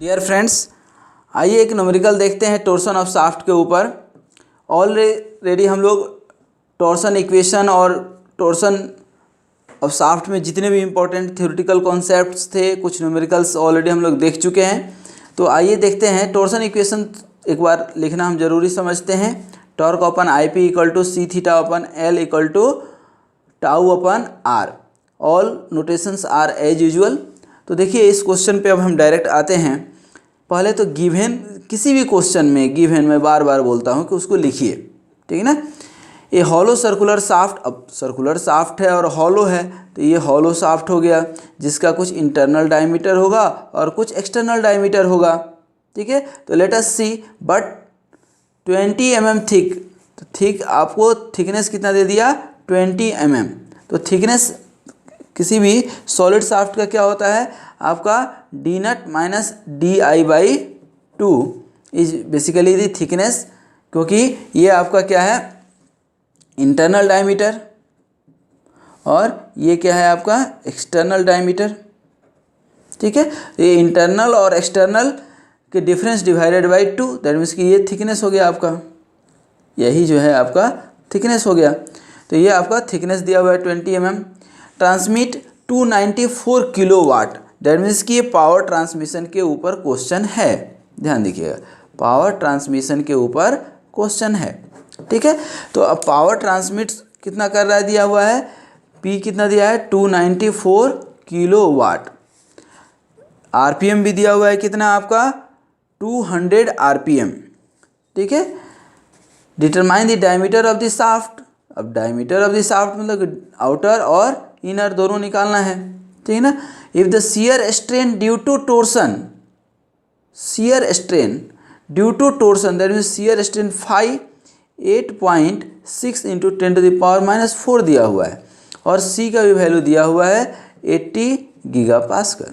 Dear friends, आइए एक numerical देखते हैं टोर्सन ऑफ शाफ्ट के ऊपर। ऑलरेडी हम लोग टोर्सन इक्वेशन और टोर्सन ऑफ शाफ्ट में जितने भी इम्पोर्टेंट थ्योरेटिकल कॉन्सेप्ट्स थे, कुछ न्यूमेरिकल्स ऑलरेडी हम लोग देख चुके हैं। तो आइए देखते हैं टोर्सन इक्वेशन एक बार लिखना हम जरूरी समझते हैं। Torque upon I P equal to C theta upon L equal to tau upon R. All notations are as usual. तो देखिए इस क्वेश्चन पे अब हम डायरेक्ट आते हैं। पहले तो गिवन, किसी भी क्वेश्चन में गिवन मैं बार बार बोलता हूँ कि उसको लिखिए, ठीक है ना। ये हॉलो सर्कुलर शाफ्ट, अब सर्कुलर शाफ्ट है और हॉलो है तो ये हॉलो शाफ्ट हो गया, जिसका कुछ इंटरनल डायमीटर होगा और कुछ एक्सटर्नल डायमीटर होगा, ठीक है। तो let us see, but 20 mm thick. तो थिक आपको थिकनेस कितना दे दिया, 20 mm। तो थिकनेस किसी भी सॉलिड शाफ्ट का क्या होता है आपका, D nought minus D I by 2 is basically the thickness, क्योंकि ये आपका क्या है इंटरनल डायमीटर और ये क्या है आपका एक्सटर्नल डायमीटर, ठीक है। ये इंटरनल और एक्सटर्नल के difference divided by 2, that means कि ये थिकनेस हो गया आपका, यही जो है आपका थिकनेस हो गया। तो ये आपका थिकनेस दिया हुआ है 20 mm। Transmit 294 kilowatt, that means कि ये पावर ट्रांसमिशन के ऊपर क्वेश्चन है, ध्यान दीजिएगा, पावर ट्रांसमिशन के ऊपर क्वेश्चन है, ठीक है। तो अब पावर ट्रांसमिट कितना कर रहा है दिया हुआ है, पी कितना दिया है 294 किलोवाट। आरपीएम भी दिया हुआ है कितना आपका 200 आरपीएम, ठीक है। Determine the diameter of the shaft. अब डायमीटर ऑफ द शाफ्ट मतलब आउटर और इनर दोनों निकालना है, ठीक है ना। If the shear strain due to torsion, shear strain due to torsion that means shear strain phi 8.6 into 10⁻⁻4 दिया हुआ है और सी का भी वैल्यू दिया हुआ है 80 गीगापास्कल।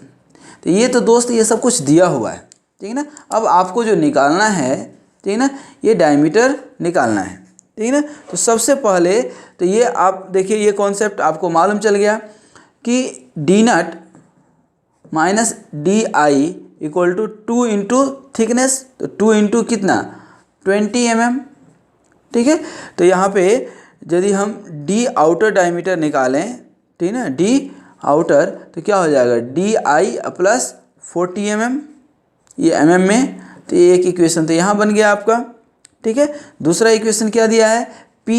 तो ये तो दोस्त ये सब कुछ दिया हुआ है, ठीक है ना। अब आपको जो निकालना है, ठीक है ना, ये डायमीटर निकालना है, ठीक है ना। तो सबसे पहले तो ये आप देखिए, ये कॉन्सेप्ट आपको मालूम चल गया कि D nought minus D I equal to 2 into thickness, तो 2 इंटू कितना 20 mm, ठीक है। तो यहाँ पे यदि हम डी आउटर डायमीटर निकालें, ठीक है ना, डी आउटर, तो क्या हो जाएगा डी आई प्लस 40 mm, ये mm में, तो ये एक इक्वेशन तो यहाँ बन गया आपका, ठीक है। दूसरा इक्वेशन क्या दिया है P,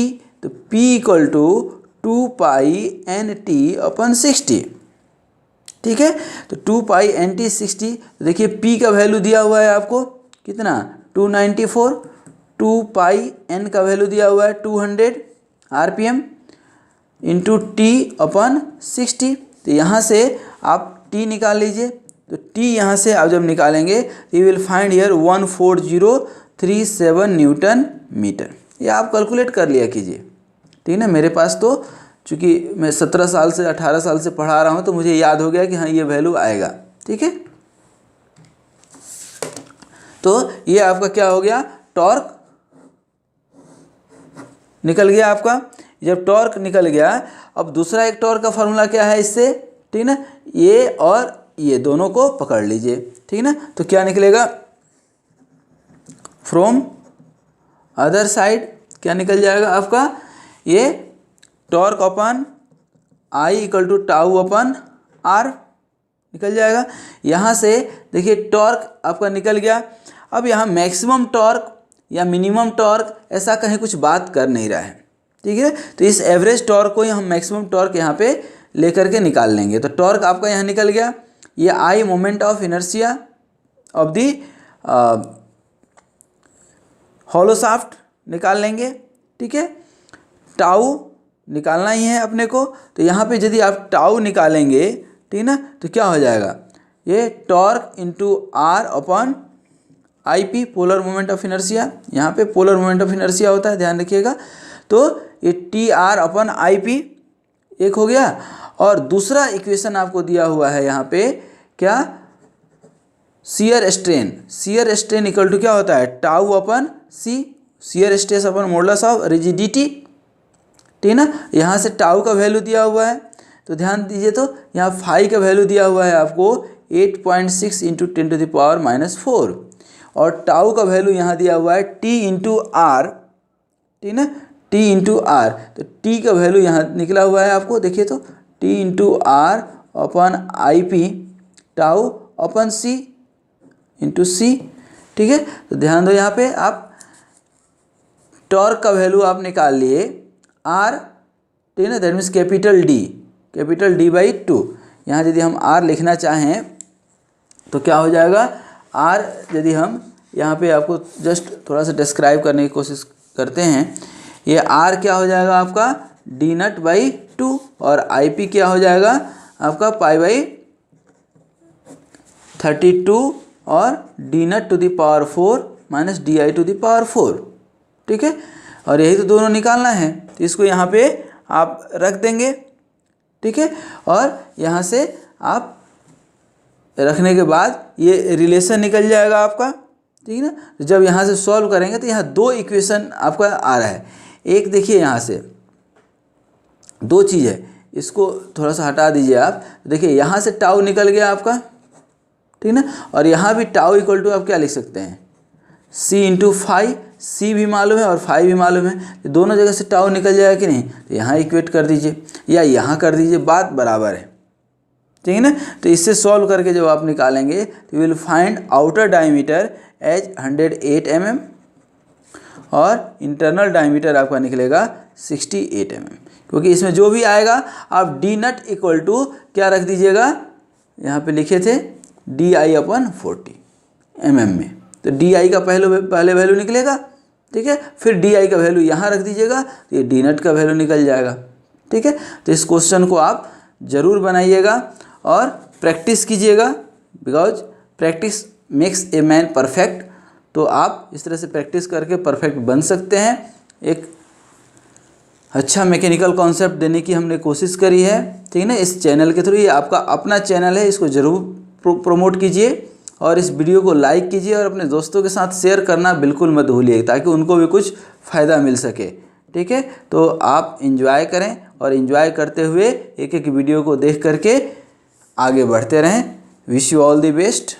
तो P equal to 2 pi N T upon 60, ठीक है। तो 2 पाई एन टी 60, तो देखिए P का वैल्यू दिया हुआ है आपको कितना 294, 2 पाई एन का वैल्यू दिया हुआ है 200 आरपीएम इंटू टी अपन 60। तो यहाँ से आप T निकाल लीजिए, तो T यहाँ से आप जब निकालेंगे you will find here 14037 newton metre. ये आप कैलकुलेट कर लिया कीजिए, ठीक है ना। मेरे पास तो चूँकि मैं 17 साल से 18 साल से पढ़ा रहा हूँ तो मुझे याद हो गया कि हाँ ये वैल्यू आएगा, ठीक है। तो ये आपका क्या हो गया, टॉर्क निकल गया आपका। जब टॉर्क निकल गया, अब दूसरा एक टॉर्क का फॉर्मूला क्या है इससे, ठीक है ना, ये और ये दोनों को पकड़ लीजिए, ठीक है ना। तो क्या निकलेगा फ्रॉम अदर साइड, क्या निकल जाएगा आपका, ये torque upon I equal to tau upon R निकल जाएगा। यहाँ से देखिए टॉर्क आपका निकल गया। अब यहाँ मैक्सिमम टॉर्क या मिनिमम टॉर्क ऐसा कहीं कुछ बात कर नहीं रहा है, ठीक है। तो इस एवरेज टॉर्क को हम मैक्सिमम टॉर्क यहाँ पे लेकर के निकाल लेंगे। तो टॉर्क आपका यहाँ निकल गया, ये I moment of inertia of the hollow shaft निकाल लेंगे, ठीक है। टाउ निकालना ही है अपने को, तो यहाँ पे यदि आप टाउ निकालेंगे, ठीक है ना, तो क्या हो जाएगा, ये torque into R upon I P, polar moment of inertia, यहाँ पे पोलर मोमेंट ऑफ इनर्शिया होता है, ध्यान रखिएगा। तो ये T R upon I P एक हो गया। और दूसरा इक्वेशन आपको दिया हुआ है यहाँ पे क्या, shear strain. Shear strain equal to क्या होता है tau upon C, shear stress upon modulus of rigidity, ठीक है ना। यहाँ से टाउ का वैल्यू दिया हुआ है, तो ध्यान दीजिए, तो यहाँ फाई का वैल्यू दिया हुआ है आपको 8.6 इंटू 10⁻⁻⁴। और टाउ का वैल्यू यहाँ दिया हुआ है t इंटू आर, ठीक ना, t इंटू आर। तो t का वैल्यू यहाँ निकला हुआ है आपको, देखिए तो t into R upon I P tau upon C into C, ठीक है। तो ध्यान दो यहाँ पे आप टॉर्क का वैल्यू आप निकाल लिए आर, ठीक है ना, that means capital D by 2। यहाँ यदि हम आर लिखना चाहें तो क्या हो जाएगा, आर यदि हम यहाँ पे आपको जस्ट थोड़ा सा डिस्क्राइब करने की कोशिश करते हैं, ये आर क्या हो जाएगा आपका डी नट बाई 2 और आई पी क्या हो जाएगा आपका पाई बाई 32 और D nought to the power 4 minus D I to the power 4, ठीक है। और यही तो दोनों निकालना है, तो इसको यहाँ पे आप रख देंगे, ठीक है। और यहाँ से आप रखने के बाद ये रिलेशन निकल जाएगा आपका, ठीक है ना। तो जब यहाँ से सॉल्व करेंगे तो यहाँ दो इक्वेशन आपका आ रहा है। एक देखिए यहाँ से दो चीज़ है, इसको थोड़ा सा हटा दीजिए आप, देखिए यहाँ से टाउ निकल गया आपका, ठीक ना। और यहाँ भी टाउ इक्वल टू आप क्या लिख सकते हैं c इंटू फाइव, सी भी मालूम है और फाइव भी मालूम है, तो दोनों जगह से टाउ निकल जाएगा कि नहीं, तो यहाँ इक्वेट कर दीजिए या यहाँ कर दीजिए, बात बराबर है, ठीक है ना। तो इससे सॉल्व करके जब आप निकालेंगे तो you will find outer diameter as 108 mm और इंटरनल डायमीटर आपका निकलेगा 68 mm, क्योंकि इसमें जो भी आएगा आप डी नट इक्वल टू क्या रख दीजिएगा, यहाँ पे लिखे थे डी आई अपन 40 mm में, तो डी आई का पहले वैल्यू निकलेगा, ठीक है। फिर डी आई का वैल्यू यहाँ रख दीजिएगा तो ये डी नट का वैल्यू निकल जाएगा, ठीक है। तो इस क्वेश्चन को आप ज़रूर बनाइएगा और प्रैक्टिस कीजिएगा, because practice makes a man perfect. तो आप इस तरह से प्रैक्टिस करके परफेक्ट बन सकते हैं। एक अच्छा मैकेनिकल कॉन्सेप्ट देने की हमने कोशिश करी है, ठीक है ना, इस चैनल के थ्रू। ये आपका अपना चैनल है, इसको ज़रूर प्रमोट कीजिए और इस वीडियो को लाइक कीजिए और अपने दोस्तों के साथ शेयर करना बिल्कुल मत भूलिए, ताकि उनको भी कुछ फ़ायदा मिल सके, ठीक है। तो आप एंजॉय करें और एंजॉय करते हुए एक एक वीडियो को देख करके आगे बढ़ते रहें। Wish you all the best.